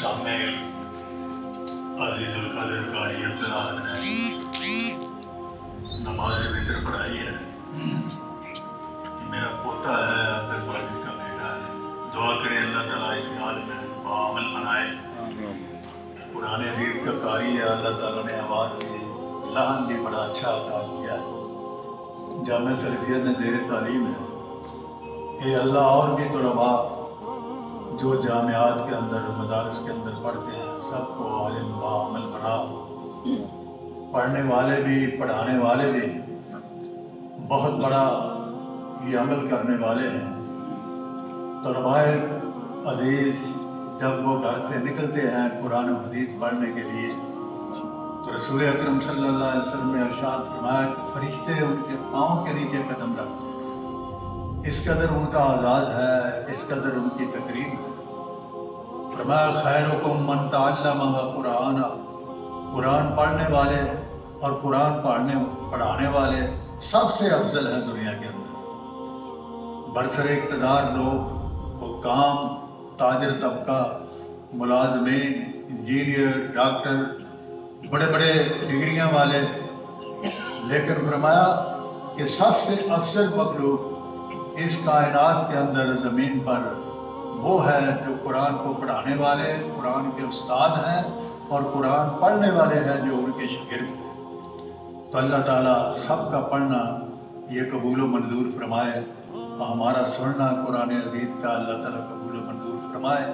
सामने अजीजुल कदर कारी अब्दुल्ला ने नमाज वितर पढ़ाई है। मेरा पोता है, अब्दुल वाजिद का बेटा है। दुआ करें अल्लाह ताला इस हाल में बाअमल बनाए। पुराने हदीस का कारी है, अल्लाह ताला ने आवाज़ की लहन भी बड़ा अच्छा अता किया है। जामिया सलफिया ने ज़ेर तालीम है। ये अल्लाह और भी तलबा जो जामियात के अंदर मदारस के अंदर पढ़ते हैं सबको आलिम बाअमल बना। पढ़ने वाले भी पढ़ाने वाले भी बहुत बड़ा ये अमल करने वाले हैं। तलबाए अजीज जब वो घर से निकलते हैं कुरान और हदीस पढ़ने के लिए तो रसूल अकरम सल्लल्लाहु अलैहि वसल्लम ने इरशाद फरमाया कि फरिश्ते उनके पाँव के नीचे कदम रखते हैं। इस कदर उनका आज़ाद है, इस कदर उनकी तकरीम है। फरमाया खैरुकुम मन तअल्लम व कुरान, कुरान पढ़ने वाले और कुरान पढ़ाने वाले सबसे अफजल हैं दुनिया के अंदर। बरसरे इक़्तिदार लोग, हुक्काम, ताजिर तबका, मुलाजमीन, इंजीनियर, डॉक्टर, बड़े बड़े डिग्रियां वाले, लेकिन फरमाया कि सबसे अफजल मखलूक इस कायनात के अंदर ज़मीन पर वो है जो कुरान को पढ़ाने वाले, कुरान के उस्ताद हैं और कुरान पढ़ने वाले हैं जो उनके शागिर्द हैं। तो अल्लाह ताला सबका पढ़ना ये कबूल व मंजूर फरमाए। हमारा सुनना कुरान अजीज का अल्लाह ताला कबूल व मंजूर फरमाए।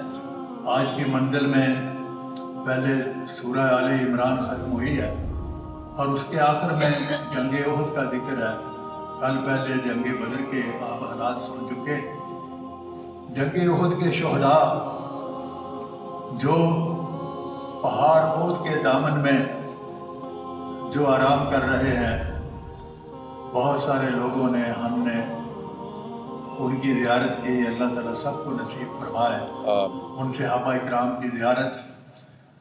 आज की मंजिल में पहले सूरह आले इमरान ख़त्म हुई है और उसके आखिर में जंग उहद का जिक्र है। कल पहले जंग बदर के आप हालात सुन चुके। जंग उहद के शोहदा जो पहाड़ उहद के दामन में जो आराम कर रहे हैं, बहुत सारे लोगों ने, हमने उनकी ज़ियारत की। अल्लाह ताला सबको नसीब फरमाए उन सहाबा इकराम की ज़ियारत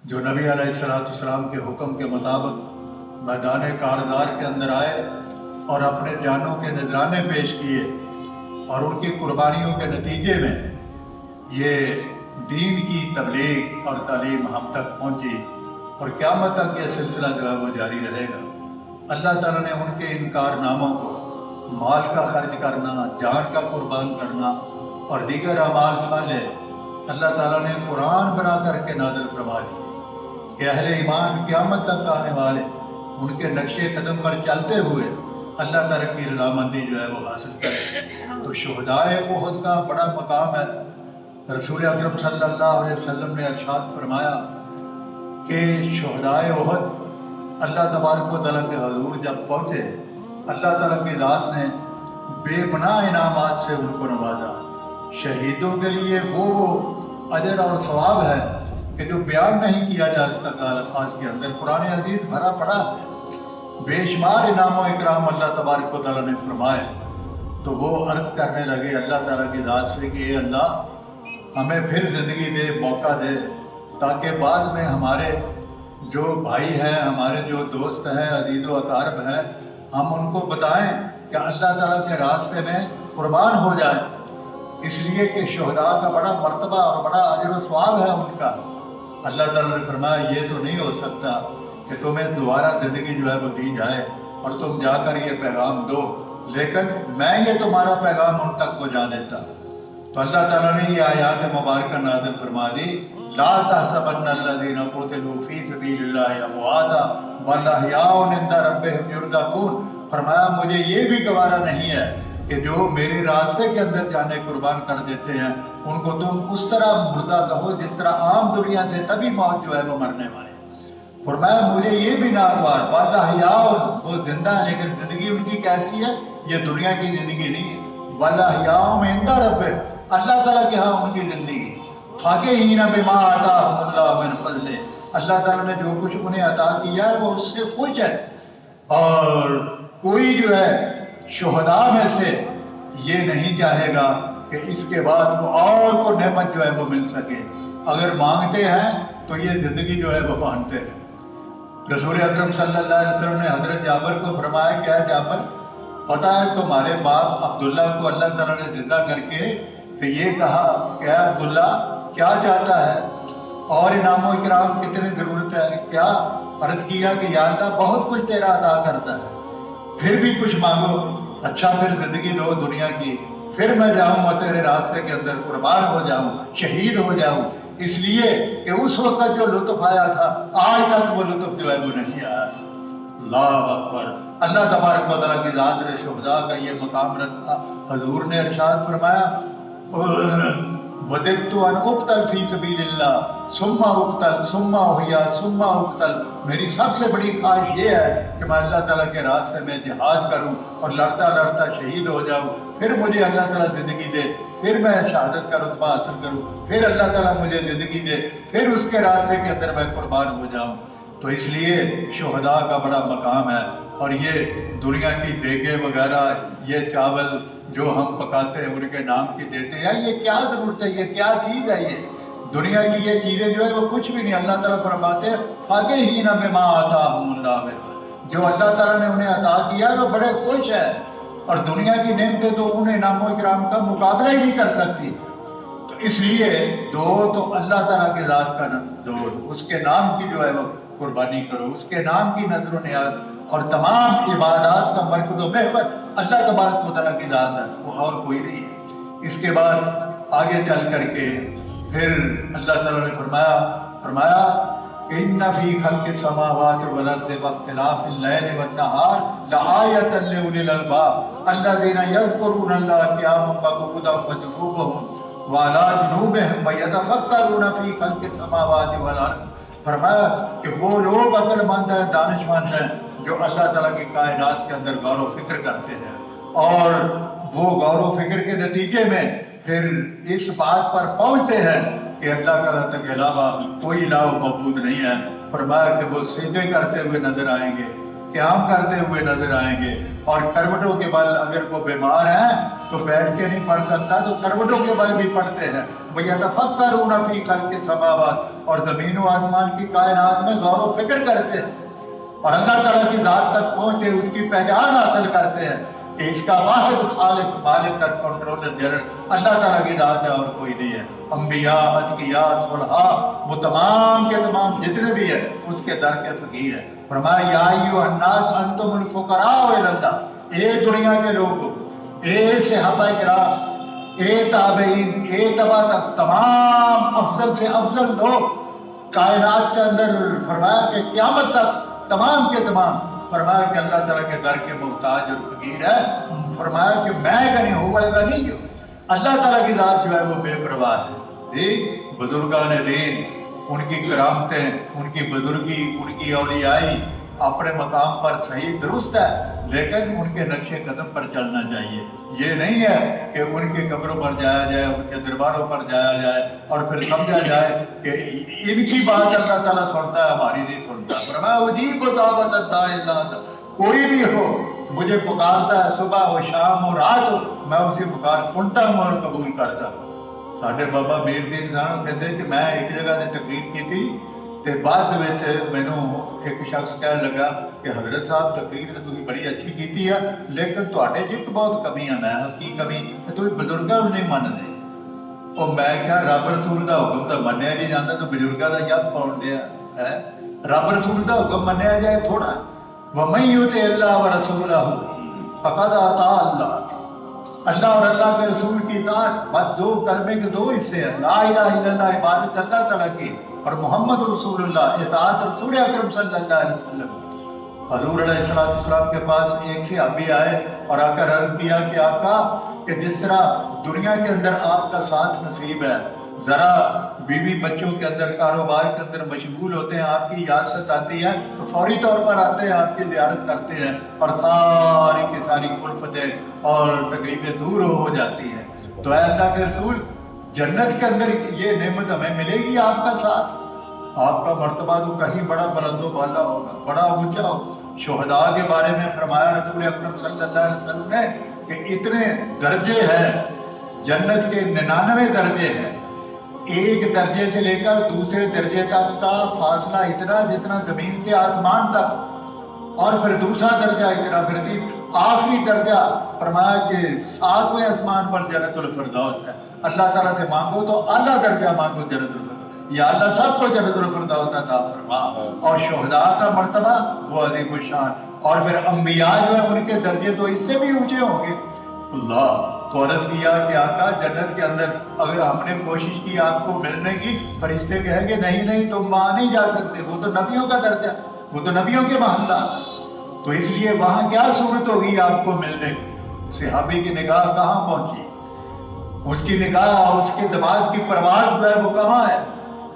जो नबी अलैहिस्सलाम के हुक्म के मुताबिक मैदान कारदार के अंदर आए और अपने जानों के नजराने पेश किए और उनकी कुर्बानियों के नतीजे में ये दीन की तबलीग और तालीम हम तक पहुंची और क़यामत तक ये सिलसिला जो है वो जारी रहेगा। अल्लाह ताला ने उनके इन कारनामों को, माल का खर्च करना, जान का कुर्बान करना और दीगर अमाल साले अल्लाह ताला ने कुरान बना करके नाज़िल फरमा दिए कि अहले ईमान क़यामत तक आने वाले उनके नक्शे कदम पर चलते हुए अल्लाह ताला की रज़ामंदी जो है वो हासिल करें। तो शुहदाए उहद का बड़ा मकाम है। रसूल अकरम सल्लल्लाहु अलैहि वसल्लम ने इरशाद फरमाया कि शुहदाए उहद अल्लाह तबारक व तआला के हुज़ूर जब पहुँचे, अल्लाह ताला की ज़ात ने बेपनाह इनामात से उनको नवाजा। शहीदों के लिए वो अजर और सवाब है कि जो बयान नहीं किया जा सकता अल्फाज के अंदर। कुरान अजीज भरा पड़ा बेशुमार इनाम व इकराम अल्लाह तबारक व तआला ने फरमाए। तो वो अर्ज करने लगे अल्लाह ताला की ज़ात से कि ये अल्लाह हमें फिर ज़िंदगी दे, मौका दे, ताकि बाद में हमारे जो भाई हैं, हमारे जो दोस्त हैं, अजीज़ व अकारब हैं, हम उनको बताएं कि अल्लाह ताला के रास्ते में कुर्बान हो जाए। इसलिए कि शुहदा का बड़ा मर्तबा और बड़ा अजर व सवाब है उनका। अल्लाह ताला ने फरमाया ये तो नहीं हो सकता कि तुम्हें दोबारा ज़िंदगी जो है वो दी जाए और तुम जाकर ये पैगाम दो, लेकिन मैं ये तुम्हारा पैगाम उन तक पहुँचा देता। तो अल्लाह ताला ने ये आयात मुबारक नाज़िल फरमा दी, ला तहसबन्नल्लज़ीना क़ुतिलू फ़ी सबीलिल्लाहि अमवाता बल अहयाउन इंदा रब्बिहिम युरज़क़ून। फरमाया मुझे ये भी गवारा नहीं है कि जो मेरे रास्ते के अंदर जाने कुर्बान कर देते हैं उनको तुम उस तरह मुर्दा कहो जिस तरह आम दुनिया से तभी मौत जो है वो मरने वाले। फरमाया मुझे ये भी नागवार बल अहयाउन, वो जिंदा है लेकिन जिंदगी उनकी कैसी है, ये दुनिया की जिंदगी नहीं है। बल अहयाउन इंदा रब्बिहिम, अल्लाह ताला के यहाँ उनकी जिंदगी। फाकिहीन बिमा आताहुमुल्लाहु मिन फज़लिही, अल्लाह ताला ने जो कुछ उन्हें अता किया है वो उससे खुश है। और कोई जो है शुहदा में से ये नहीं चाहेगा कि इसके बाद वो और को नेमत जो है वो मिल सके। अगर मांगते हैं तो ये जिंदगी जो है वो मांगते हैं। रसूल अकरम सल्लल्लाहु अलैहि वसल्लम ने हजरत जाबर को फरमाया, क्या जाबर पता है तुम्हारे बाप अब्दुल्ला को अल्लाह ताला ने जिंदा करके तो ये कहा, क्या अब्दुल्ला क्या चाहता है? اور इनाम इकराम कितनी जरूरत है, क्या अर्ज किया कि या अल्लाह बहुत कुछ तेरा अदा करता है, फिर भी कुछ मांगो, अच्छा फिर जिंदगी दो दुनिया की, फिर मैं जाऊं और तेरे रास्ते के अंदर कुर्बान हो जाऊं, शहीद हो जाऊं, इसलिए कि उस वक्त जो लुत्फ आया था आज तक वो लुत्फ जो है वो नहीं आया। अल्लाह अकबर। अल्लाह तबारक व तआला की ज़ात ने शुहदा का ये मकाम रखा। हजूर ने इरशाद फरमाया, वदित्तु अन उक़्तल फी सबीलिल्लाह सुम्मा उक़्तल सुम्मा उहिया सुम्मा उक़्तल। मेरी सबसे बड़ी ख्वाहिश ये है कि मैं अल्लाह ताला के रास्ते में जिहाद करूं और लड़ता लड़ता शहीद हो जाऊं, फिर मुझे अल्लाह ताला जिंदगी दे, फिर मैं शहादत का रुतबा हासिल करूं, फिर अल्लाह ताला मुझे जिंदगी दे, फिर उसके रास्ते के अंदर मैं कुर्बान हो जाऊं। तो इसलिए शुहदा का बड़ा मकाम है। और ये दुनिया की देगे वगैरह, ये चावल जो हम पकाते हैं उनके नाम की देते हैं, ये क्या जरूरत है, ये क्या चीज है, ये दुनिया की ये चीजें जो है वो कुछ भी नहीं। अल्लाह ताला फरमाते हैं फाके ही ना बिमा आता हूँ, जो अल्लाह ताला ने उन्हें अता किया वो बड़े खुश है, और दुनिया की नेमतें तो उन्हें इनाम इकराम का मुकाबला ही नहीं कर सकती। तो इसलिए दो तो अल्लाह ताला के ज़ात का दो, उसके नाम की जो है वो कुर्बानी करो, उसके नाम की नजर नियाज, और तमाम इबादत का मरकज़ व महवर अल्लाह तबारक व तआला की ज़ात है, वो और कोई नहीं है। इसके बाद आगे चल करके फिर अल्लाह ताला ने फरमाया इन्ना फी खल्क़िस समावाति वल अर्ज़ि वख्तिलाफ़िल लैलि वन नहार लआयतन लिउलिल अलबाब अल्लज़ीना यज़्कुरूनल्लाह क़ियामन व qu'ूदन व जुनूबहम व अला जुनूबिहिम व यतफ़क्करूना फी खल्क़िस समावाति वल अर्ज़। फरमाया कि वो लोग अक्लमंद हैं, दानिशमंद हैं, जो अल्लाह ताला की कायनात के अंदर गौर व फिक्र करते हैं, और वो गौर व फिक्र के नतीजे में फिर इस बात पर पहुंचते हैं कि अल्लाह ताला के अलावा कोई इलाह मौजूद नहीं है। फरमाया कि वो सीधे करते हुए नजर आएंगे, क़याम करते हुए नजर आएंगे, और करवटों के बल, अगर वो बीमार हैं तो बैठ के नहीं पढ़ सकता तो करवटों के बल भी पढ़ते हैं। वयतफ़क्करूना फी खल्क़िस समावात, और ज़मीन व आसमान की कायनात में गौर व फिक्र करते हैं, और अल्लाह ताला की ज़ात तक पहुंचे, उसकी पहचान हासिल करते हैं कि इसका वाहिद खालिक मालिक और कंट्रोलर जनरल अल्लाह ताला की ज़ात है और कोई नहीं है। अंबिया, अतकिया, सुलहा, वो तमाम के तमाम जितने भी है उसके दर के फकीर है। फरमाया या अय्युहन नास अंतुमुल फुक़राउ इलल्लाह, ए दुनिया के लोगों, ए सहाबा किराम, ए ताबईन, ए तबा तक तमाम अफजल से अफजल लोग कायनात के अंदर, फरमाया कि क़यामत तक तमाम के तमाम, फरमाया कि अल्लाह ताला के दर के मोहताज और फकीर है। फरमाया कि मैं गनी हूँ वल गनी हूँ, अल्लाह ताला की ज़ात जो है वो बेपरवाह है। देख बुजुर्गान दीन, उनकी करामतें, उनकी बुजुर्गी, उनकी औलियाई अपने मकाम पर सही दुरुस्त है, लेकिन उनके नक्शे कदम पर चलना चाहिए। ये नहीं है कि उनके कब्रों पर जाया जाए, उनके दरबारों पर जाया जाए और फिर समझा जाए कि इनकी बात अल्लाह ताला सुनता है, हमारी नहीं सुनता। फरमाया उजीब दावत दाई इल्ला, कोई भी हो मुझे पुकारता है, सुबह हो शाम हो रात हो, मैं उसे पुकार सुनता हूँ और कबूल करता हूँ। साढ़े बाबा मीर दीन साहब कहते कि मैं एक जगह से तकरीर की थी, ਤੇ ਬਾਅਦ ਵਿੱਚ ਮੈਨੂੰ ਇੱਕ ਸ਼ਖਸ ਕਹਿਣ ਲੱਗਾ ਕਿ ਹਜ਼ਰਤ ਸਾਹਿਬ ਤਕਰੀਰ ਤਾਂ ਤੁਸੀਂ ਬੜੀ ਅੱਛੀ ਕੀਤੀ ਆ, ਲੇਕਿਨ ਤੁਹਾਡੇ 'ਚ ਇੱਕ ਬਹੁਤ ਕਮੀਆਂ। ਮੈਂ ਕੀ ਕਮੀ? ਕਿ ਤੁਸੀਂ ਬਜ਼ੁਰਗਾਂ ਨੂੰ ਨਹੀਂ ਮੰਨਦੇ। ਉਹ ਮੈਂ ਕਿਹਾ ਰੱਬ ਰਸੂਲ ਦਾ ਹੁਕਮ ਤਾਂ ਮੰਨਿਆ ਨਹੀਂ ਜਾਂਦਾ, ਤੂੰ ਬਜ਼ੁਰਗਾਂ ਦਾ ਜੱਬ ਪਾਉਣ ਡਿਆ ਹੈ। ਰੱਬ ਰਸੂਲ ਦਾ ਹੁਕਮ ਮੰਨਿਆ ਜਾਏ ਥੋੜਾ। ਵਮਨ युति अल्लाह व रसूलहु फक़द अता अल्लाह, अल्लाह और अल्लाह के रसूल की इताअत, बस दो कलमे के दो हिस्से हैं, ला इलाहा इल्लल्लाह इबादत अल्लाह ताला की, और मोहम्मद रसूलुल्लाह इताअत रसूल अकरम सल्लल्लाहु अलैहि वसल्लम। हजूर अलैहिस्सलाम के पास एक सहाबी आए और आकर अर्ज किया कि आका, कि जिस तरह दुनिया के अंदर आपका साथ नसीब है, जरा बीवी बच्चों के अंदर, कारोबार के अंदर मशगूल होते हैं, आपकी यादत आती है तो फौरी तौर पर आते हैं, आपकी ज़ियारत करते हैं, और सारी की सारी कुल्फतें और तकलीफें दूर हो जाती हैं। तो ऐ अल्लाह के रसूल, जन्नत के अंदर ये नेमत हमें मिलेगी आपका साथ, आपका मर्तबा तो कहीं बड़ा बुलंदो बाला होगा, बड़ा ऊंचा होगा। शुहदा के बारे में फरमाया रसूल अकरम सल्लल्लाहु अलैहि वसल्लम ने कि इतने दर्जे हैं, जन्नत के 99 दर्जे हैं, एक दर्जे से लेकर दूसरे दर्जे तक का फासला इतना जितना जमीन से आसमान तक, और फिर दूसरा दर्जा इतना, फिर आखिरी दर्जा फरमाया कि 7वें आसमान पर जन्नतुल फिरदौस है। अल्लाह ताला से मांगो तो आला दर्जा मांगो जन्नतुल फिरदौस। یا اللہ سب کو جنت الفردوس عطا فرما، اور شہداء کا مرتبہ وہ عظیم الشان، اور پھر انبیاء جو ہے ان کے درجے تو اس سے بھی اونچے ہوں گے۔ اللہ تو عرض کیا کہ آقا جنت کے اندر اگر ہم نے کوشش کی آپ کو ملنے کی، فرشتے کہیں گے نہیں نہیں تم وہاں نہیں جا سکتے، وہ تو نبیوں کا درجہ، وہ تو نبیوں کے محلہ، تو اس لیے وہاں کیا صورت ہوگی آپ کو ملنے کی؟ صحابی کی نگاہ کہاں پہنچی، اس کی نگاہ اس کے دماغ کی پرواز جو ہے وہ کہاں ہے؟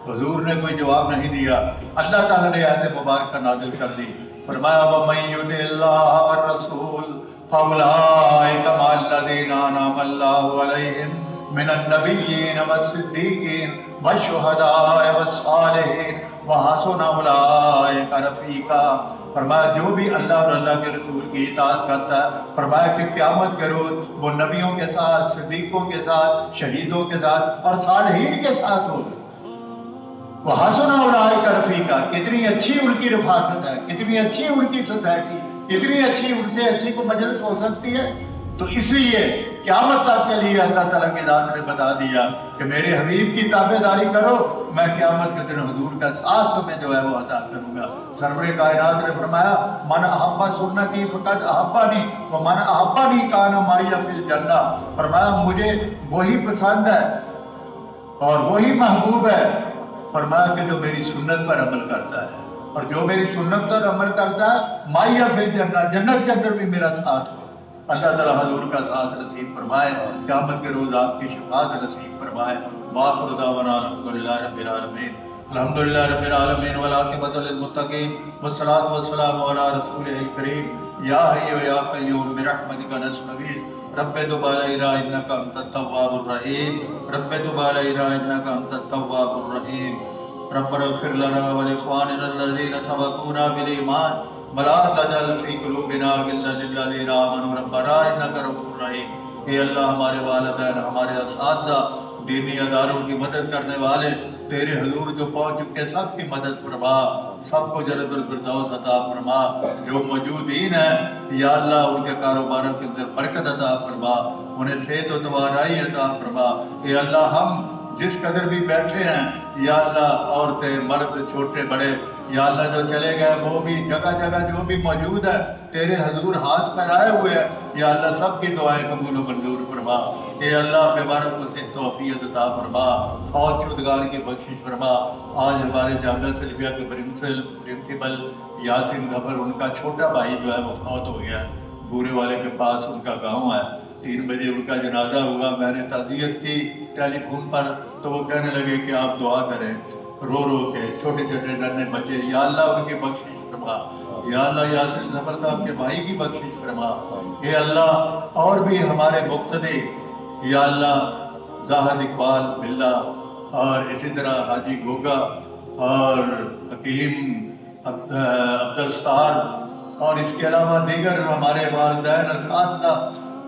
حضور نے کوئی جواب نہیں دیا۔ اللہ تعالیٰ نے آیت مبارکہ نازل کر دی، فرمایا وَمَن يُطِعِ اللَّهَ وَالرَّسُولَ فَأُولَٰئِكَ مَعَ الَّذِينَ أَنْعَمَ اللَّهُ عَلَيْهِم مِّنَ النَّبِيِّينَ وَالصِّدِّيقِينَ وَالشُّهَدَاءِ وَالصَّالِحِينَ وَحَسُنَ أُولَٰئِكَ رَفِیقًا۔ فرمایا جو بھی اللہ اور اللہ کے رسول کی اطاعت کرتا ہے، فرمایا کہ قیامت کے روز وہ نبیوں کے ساتھ، صدیقوں کے ساتھ، شہیدوں کے ساتھ اور صالحین کے ساتھ ہوگا۔ وَحَسُنَ أُولَٰئِكَ رَفِیقًا، کتنی اچھی ان کی رفاقت ہے، کتنی اچھی ان کی سوسائٹی، کتنی اچھی ان سے اچھی کو مجلس ہو سکتی ہے۔ تو اس لیے قیامت تک کے لیے اللہ تعالیٰ کی ذات نے بتا دیا کہ میرے حبیب کی تابع داری کرو، میں قیامت کے دن حضور کا ساتھ تمہیں جو ہے وہ عطا کروں گا۔ سرور کائنات نے فرمایا من احب سنتی فقد احبنی ومن احبنی کان معی فی الجنہ، فرمایا مجھے وہی پسند ہے اور وہی محبوب ہے، فرمایا کہ جو میری سنت پر عمل کرتا ہے، اور جو میری سنت پر عمل کرتا ہے معی فی الجنہ، جنت کے اندر بھی میرا ساتھ ہو۔ اللہ تعالیٰ حضور کا ساتھ نصیب فرمائے، قیامت کے روز آپ کی شفاعت نصیب فرمائے۔ وآخر دعوانا الحمدللہ رب العالمین، الحمدللہ رب العالمین والعاقبۃ للمتقین والصلاۃ والسلام علی رسولہ الکریم۔ یا حی یا قیوم برحمتک نستغیث رب تب علینا انک انت التواب الرحیم، رب تب علینا انک انت التواب الرحیم، ربنا اغفر لنا ولاخواننا الذین سبقونا بالایمان ولا تجعل فی قلوبنا غلا للذین آمنوا ربنا انک رؤوف رحیم۔ اے اللہ ہمارے والدین، ہمارے اساتذہ، دینی اداروں کی مدد کرنے والے، تیرے حضور جو پہنچ چکے سب کی مدد فرما، سب کو جنت الفردوس عطا فرما۔ جو موجودین ہیں یا اللہ ان کے کاروباروں کے اندر برکت عطا فرما، انہیں صحت و توانائی عطا فرما۔ اے اللہ ہم جس قدر بھی بیٹھے ہیں یا اللہ، عورتیں مرد چھوٹے بڑے یا اللہ جو چلے گئے، وہ بھی جگہ جگہ جو بھی موجود ہے تیرے حضور ہاتھ پھیلائے ہوئے ہیں یا اللہ سب کی دعائیں قبول و منظور فرما۔ اے اللہ بیماروں کو صحت و عافیت عطا فرما، فوت شدگان کی بخشش فرما۔ آج ہمارے جامعہ سلفیہ کے پرنسپل یاسین ظفر، ان کا چھوٹا بھائی جو ہے وہ فوت ہو گیا، بورے والے کے پاس ان کا گاؤں ہے۔ 3 بجے ان کا جنازہ ہوا، میں نے تعزیت کی ٹیلی فون پر، تو وہ کہنے لگے کہ آپ دعا کریں، رو رو کے چھوٹے چھوٹے ننھے بچے، یا اللہ ان کی بخشش فرما، یا اللہ یاسین ظفر صاحب کے بھائی کی بخشش فرما۔ اے اللہ اور بھی ہمارے مقتدی یا اللہ زاہد اقبال بلّہ، اور اسی طرح حاجی گوگا اور حکیم عبدالستار، اور اس کے علاوہ دیگر ہمارے والدین اساتذہ،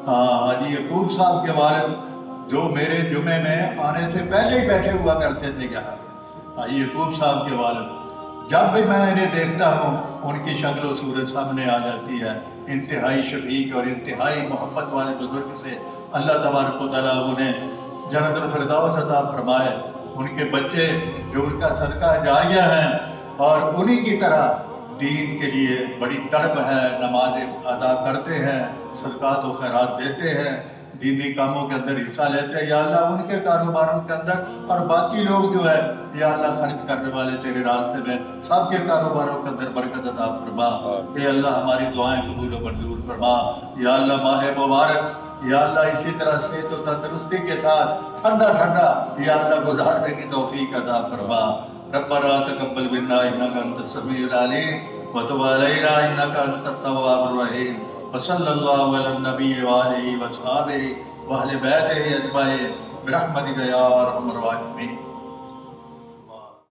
حاجی یعقوب صاحب کے والد جو میرے جمعے میں آنے سے پہلے ہی بیٹھے ہوا کرتے تھے یہاں، حاجی یعقوب صاحب کے والد، جب بھی میں انہیں دیکھتا ہوں ان کی شکل و صورت سامنے آ جاتی ہے۔ انتہائی شفیق اور انتہائی محبت والے بزرگ سے اللہ تبارک و تعالیٰ انہیں جنت الفردوس عطا فرمائے۔ ان کے بچے جو ان کا صدقہ جاریہ ہیں اور انہی کی طرح دین کے لیے بڑی طلب ہے، نمازیں ادا کرتے ہیں، صدقات و خیرات دیتے ہیں، دینی کاموں کے اندر حصہ لیتے ہیں، یا اللہ ان کے کاروباروں کے اندر اور باقی لوگ جو ہے یا اللہ خرچ کرنے والے تیرے راستے میں، سب کے کاروباروں کے اندر برکت عطا فرما۔ اے اللہ ہماری دعائیں قبول و منظور فرما۔ یا اللہ ماہ مبارک یا اللہ اسی طرح صحت و تندرستی کے ساتھ ٹھنڈا ٹھنڈا یا اللہ گزارنے کی توفیق عطا فرما۔ ربنا تقبل منا انک انت السمیع العلیم وتب علینا انک انت التواب الرحیم، وصلی اللہ علی النبی وآلہ وصحبہ واہل بیتہ اجمعین برحمتک یا ارحم الراحمین۔